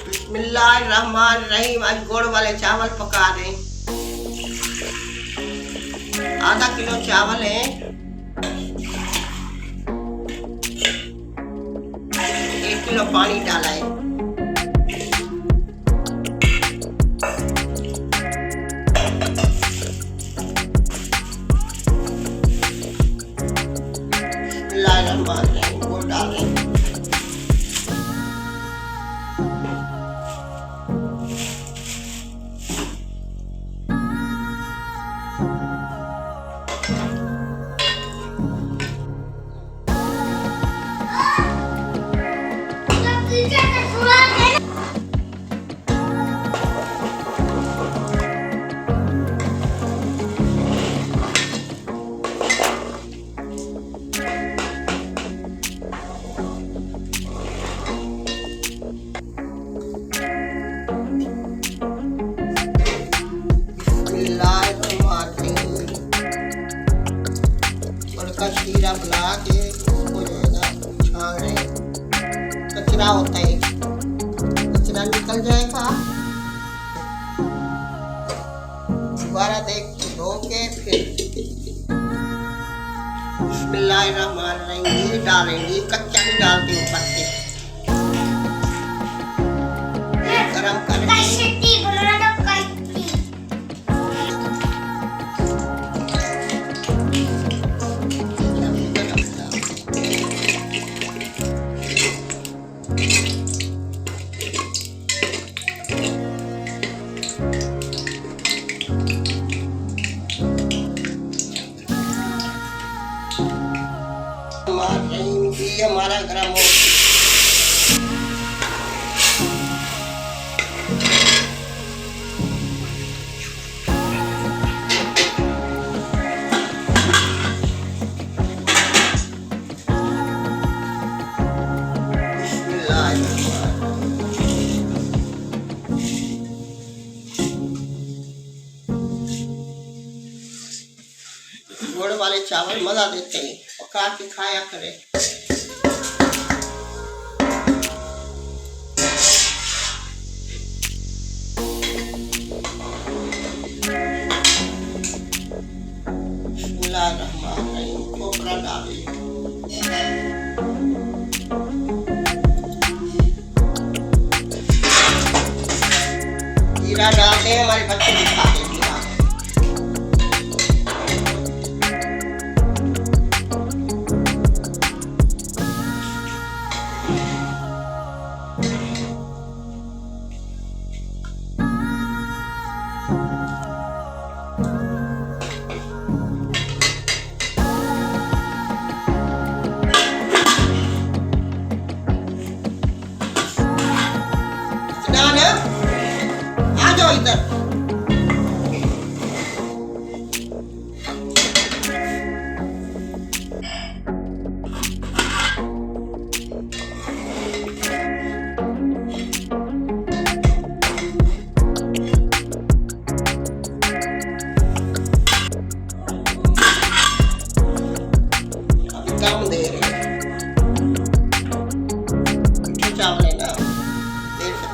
बिस्मिल्लाहिर्रहमानिर्रहीम। आज गुड़ वाले चावल पका रहे हैं। आधा किलो चावल है, 1 किलो पानी डाला है। बिस्मिल्लाहिर्रहमानिर्रहीम। गुड़ डाल रहे हैं। का शीरा बना के उसको जो है ना छान रहे। कचरा होता है, कचरा निकल जाएगा। दोबारा देख के धो के फिर बिस्मिल्लाहिर्रहमानिर्रहीम ये डालेंगे। कच्चा नहीं डालते ऊपर से, गरम करके हमारा गरम हो। गुड़ वाले चावल मजा देते हैं, पका के खाया करें। खोपरा डालिए, जीरा डालते हैं। हमारे बच्चे भी खाते हैं जीरा। आ जाओ इधर। अभी कम दे रहे हैं चावल है ना, देर से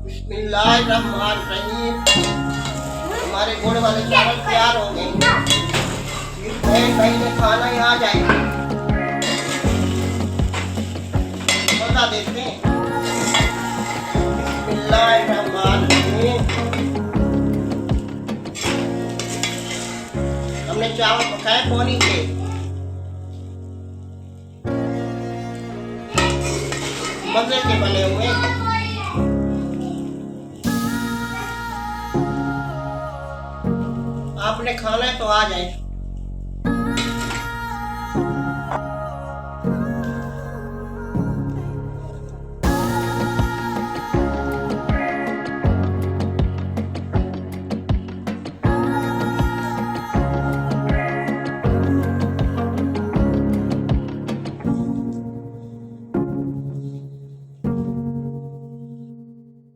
बिस्मिल्लाहिर्रहमानिर्रहीम। हमारे गुड़ वाले चावल तैयार हो गए। कहीं खाना ही आ जाएगा, मजा देते हैं। बिस्मिल्लाहिर्रहमानिर्रहीम। हमने चावल पकाए पानी से। मजे के बने हुए। आपने खाना है तो आ जाए।